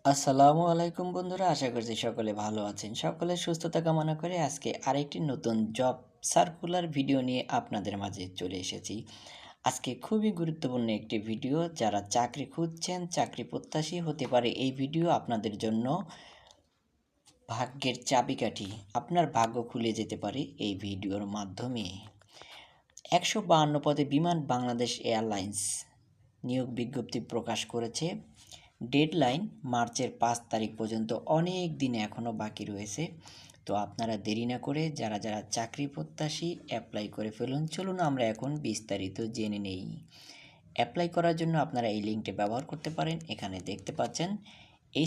আসসালামু আলাইকুম বন্ধুরা, আশা করছি সকলে ভালো আছেন। সকলের সুস্থতা কামনা করে আজকে আরেকটি নতুন জব সার্কুলার ভিডিও নিয়ে আপনাদের মাঝে চলে এসেছি। আজকে খুবই গুরুত্বপূর্ণ একটি ভিডিও। যারা চাকরি খুঁজছেন, চাকরি প্রত্যাশী হতে পারে এই ভিডিও আপনাদের জন্য ভাগ্যের চাবিকাঠি। আপনার ভাগ্য খুলে যেতে পারে এই ভিডিওর মাধ্যমে। 152 পদে বিমান বাংলাদেশ এয়ারলাইন্স নিয়োগ বিজ্ঞপ্তি প্রকাশ করেছে। ডেডলাইন মার্চের 5 তারিখ পর্যন্ত, অনেক দিন এখনও বাকি রয়েছে। তো আপনারা দেরি না করে যারা যারা চাকরি প্রত্যাশী অ্যাপ্লাই করে ফেলুন। চলুন আমরা এখন বিস্তারিত জেনে নেই। অ্যাপ্লাই করার জন্য আপনারা এই লিঙ্কটি ব্যবহার করতে পারেন। এখানে দেখতে পাচ্ছেন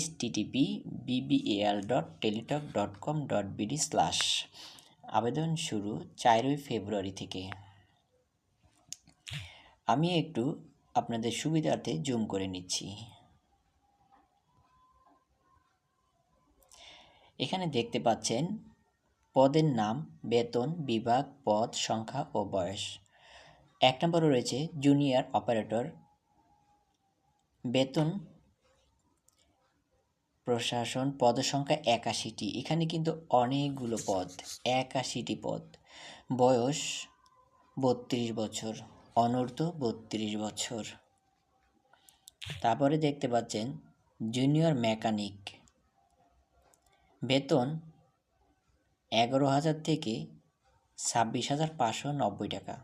http://bbal.teletalk.com.bd/ আবেদন শুরু 4 ফেব্রুয়ারি থেকে। আমি একটু আপনাদের সুবিধার্থে জুম করে নিচ্ছি। এখানে দেখতে পাচ্ছেন পদের নাম, বেতন, বিভাগ, পদ সংখ্যা ও বয়স। 1 নম্বরে রয়েছে জুনিয়র অপারেটর। বেতন প্রশাসন, পদ সংখ্যা 81টি। এখানে কিন্তু অনেকগুলো পদ, 81টি পদ। বয়স 32 বছর, অনূর্ধ্ব 32 বছর। তারপরে দেখতে পাচ্ছেন জুনিয়র মেকানিক। বেতন 11,000 থেকে 26,590 টাকা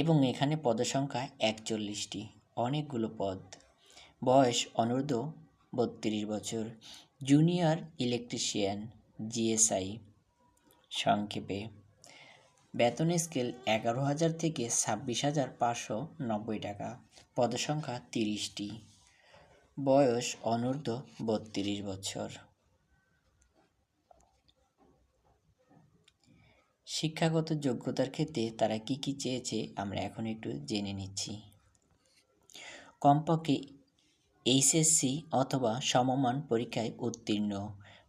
এবং এখানে পদসংখ্যা 41টি, অনেকগুলো পদ। বয়স অনূর্ধ্ব 32 বছর। জুনিয়র ইলেকট্রিশিয়ান, জিএসআই সংক্ষেপে। বেতন স্কেল 11,000 থেকে 26,590 টাকা। পদসংখ্যা 30টি। বয়স অনূর্ধ্ব 32 বছর। শিক্ষাগত যোগ্যতার ক্ষেত্রে তারা কি কি চেয়েছে আমরা এখন একটু জেনে নিচ্ছি। কমপক্ষে এইচএসসি অথবা সমমান পরীক্ষায় উত্তীর্ণ,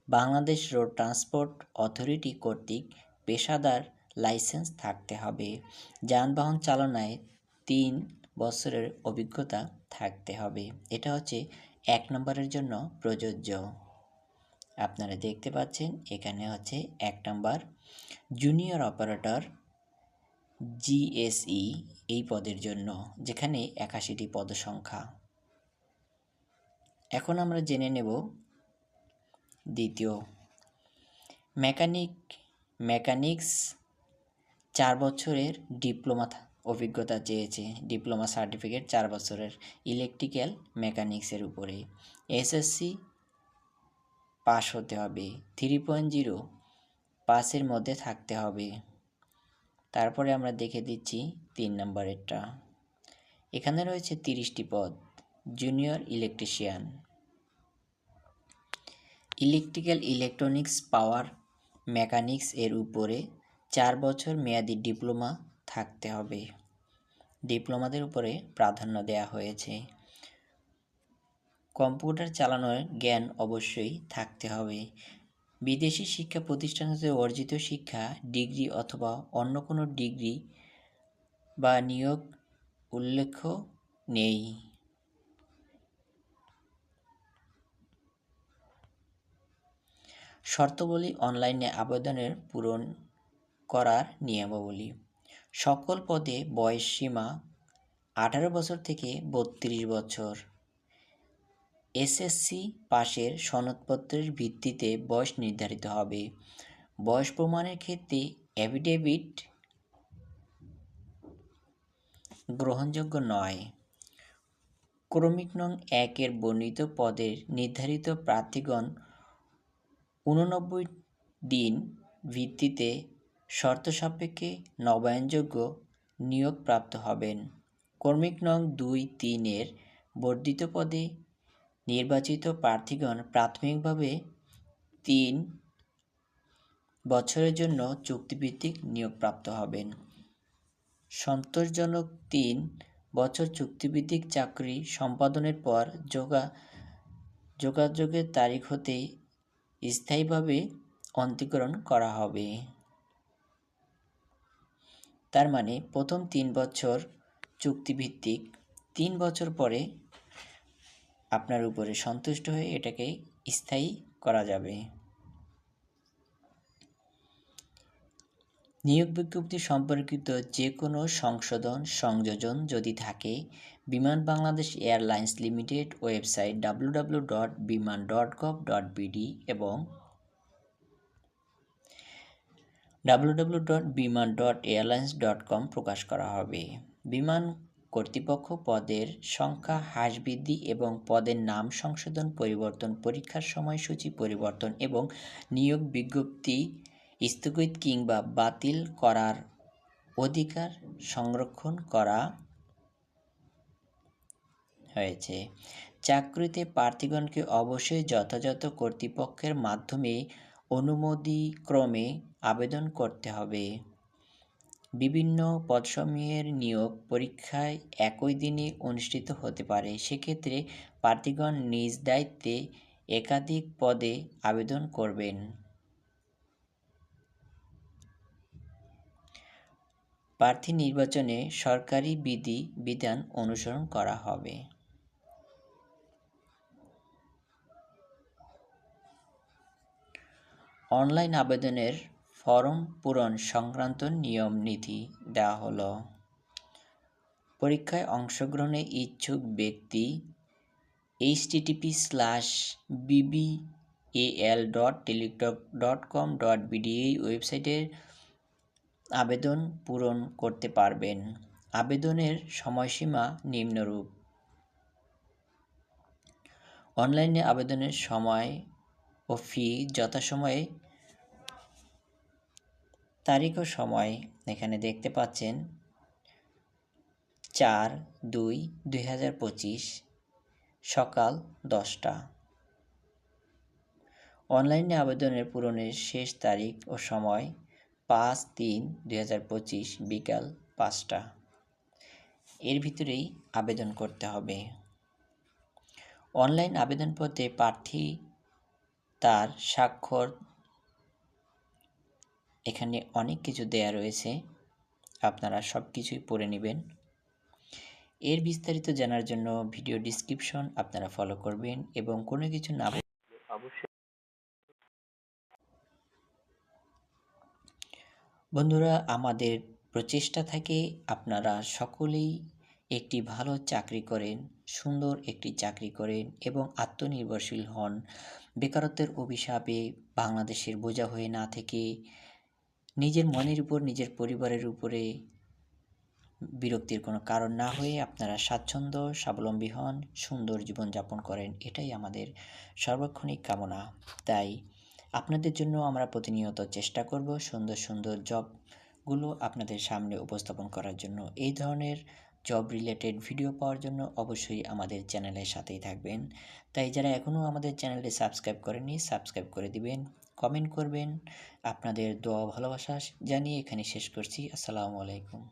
বাংলাদেশ রোড ট্রান্সপোর্ট অথরিটি কর্তৃক পেশাদার লাইসেন্স থাকতে হবে, যানবাহন চালনায় 3 বছরের অভিজ্ঞতা থাকতে হবে। এটা হচ্ছে 1 নম্বরের জন্য প্রযোজ্য। আপনারা দেখতে পাচ্ছেন এখানে হচ্ছে 1 নম্বর জুনিয়র অপারেটর জিএসই এই পদের জন্য, যেখানে 81টি পদসংখ্যা। এখন আমরা জেনে নেব দ্বিতীয় মেকানিক্স 4 বছরের ডিপ্লোমা অভিজ্ঞতা চেয়েছে, ডিপ্লোমা সার্টিফিকেট 4 বছরের ইলেকট্রিক্যাল মেকানিক্সের উপরে। এসএসসি পাস হতে হবে, 3.0 পাসের মধ্যে থাকতে হবে। তারপরে আমরা দেখে দিচ্ছি 3 নম্বরেরটা। এখানে রয়েছে 30টি পদ। জুনিয়র ইলেকট্রিশিয়ান, ইলেকট্রিক্যাল ইলেকট্রনিক্স পাওয়ার মেকানিক্স এর উপরে 4 বছর মেয়াদি ডিপ্লোমা থাকতে হবে। ডিপ্লোমাদের উপরে প্রাধান্য দেওয়া হয়েছে। কম্পিউটার চালানোর জ্ঞান অবশ্যই থাকতে হবে। বিদেশি শিক্ষা প্রতিষ্ঠান হতে অর্জিত শিক্ষা, ডিগ্রি অথবা অন্য কোনো ডিগ্রি বা নিয়োগ উল্লেখ নেই। শর্তাবলী অনলাইনে আবেদনের পূরণ করার নিয়মাবলী। সকল পদে বয়স সীমা 18 বছর থেকে 32 বছর। এসএসসি পাশের সনদপত্রের ভিত্তিতে বয়স নির্ধারিত হবে। বয়স প্রমাণের ক্ষেত্রে অ্যাফিডেভিট গ্রহণযোগ্য নয়। ক্রমিক নং 1 এর বর্ণিত পদের নির্ধারিত প্রার্থীগণ 89 দিন ভিত্তিতে শর্ত সাপেক্ষে নবায়নযোগ্য নিয়োগপ্রাপ্ত হবেন। ক্রমিক নং 2-3 এর বর্ধিত পদে নির্বাচিত প্রার্থীগণ প্রাথমিকভাবে 3 বছরের জন্য চুক্তিভিত্তিক নিয়োগপ্রাপ্ত হবেন। সন্তোষজনক 3 বছর চুক্তিভিত্তিক চাকরি সম্পাদনের পর যোগাযোগের তারিখ হতে স্থায়ীভাবে অন্তরীকরণ করা হবে। তার মানে প্রথম 3 বছর চুক্তিভিত্তিক, 3 বছর পরে আপনার উপরে সন্তুষ্ট হয়ে এটাকে স্থায়ী করা যাবে। নিয়োগ বিজ্ঞপ্তি সম্পর্কিত যে কোনো সংশোধন সংযোজন যদি থাকে, বিমান Bangladesh airlines limited website www.biman.gov.bd এবং www.biman.airlines.com প্রকাশ করা হবে। বিমান কর্তৃপক্ষ পদের সংখ্যা হ্রাস বৃদ্ধি এবং পদের নাম সংশোধন পরিবর্তন, পরীক্ষার সময়সূচি পরিবর্তন এবং নিয়োগ বিজ্ঞপ্তি স্থগিত কিংবা বাতিল করার অধিকার সংরক্ষণ করা হয়েছে। চাকরিতে প্রার্থীগণকে অবশ্যই যথাযথ কর্তৃপক্ষের মাধ্যমে অনুমতিক্রমে আবেদন করতে হবে। বিভিন্ন পদসমূহের নিয়োগ পরীক্ষায় একই দিনে অনুষ্ঠিত হতে পারে। সেক্ষেত্রে প্রার্থীগণ নিজ দায়িত্বে একাধিক পদে আবেদন করবেন। প্রার্থী নির্বাচনে সরকারি বিধান অনুসরণ করা হবে। অনলাইন আবেদনের ফরম পূরণ সংক্রান্ত নিয়ম নীতি দেওয়া হলো। পরীক্ষায় অংশগ্রহণে ইচ্ছুক ব্যক্তি https://bbal.teletalk.com.bd এই ওয়েবসাইটের আবেদন পূরণ করতে পারবেন। আবেদনের সময়সীমা নিম্নরূপ: অনলাইনে আবেদনের সময় ও ফি যথাসময়ে। তারিখ ও সময় এখানে দেখতে পাচ্ছেন 4/2/2025 সকাল 10টা। অনলাইনে আবেদনের পূরণের শেষ তারিখ ও সময় 5/3/2025 বিকাল 5টা। এর ভিতরেই আবেদন করতে হবে। অনলাইন আবেদনপত্রে প্রার্থী তার স্বাক্ষর, এখানে অনেক কিছু দেয়া রয়েছে, আপনারা সব কিছুই পড়ে নেবেন। এর বিস্তারিত জানার জন্য ভিডিও ডিসক্রিপশন আপনারা ফলো করবেন এবং কোনো কিছু না অবশ্যই। বন্ধুরা, আমাদের প্রচেষ্টা থাকে আপনারা সকলেই একটি ভালো চাকরি করেন, সুন্দর একটি চাকরি করেন এবং আত্মনির্ভরশীল হন। বেকারত্বের অভিশাপে বাংলাদেশের বোঝা হয়ে না থেকে নিজের মনের উপর, নিজের পরিবারের উপরে বিরক্তির কোনো কারণ না হয়ে আপনারা স্বাচ্ছন্দ্য, স্বাবলম্বী হন, সুন্দর জীবনযাপন করেন, এটাই আমাদের সার্বক্ষণিক কামনা। তাই আপনাদের জন্য আমরা প্রতিনিয়ত চেষ্টা করব সুন্দর সুন্দর জবগুলো আপনাদের সামনে উপস্থাপন করার জন্য। এই ধরনের জব রিলেটেড ভিডিও পাওয়ার জন্য অবশ্যই আমাদের চ্যানেলের সাথেই থাকবেন। তাই যারা এখনও আমাদের চ্যানেলটি সাবস্ক্রাইব করেননি, সাবস্ক্রাইব করে দিবেন, কমেন্ট করবেন। আপনাদের দোয়া ভালোবাসা জানিয়ে এখানে শেষ করছি। আসসালামু আলাইকুম।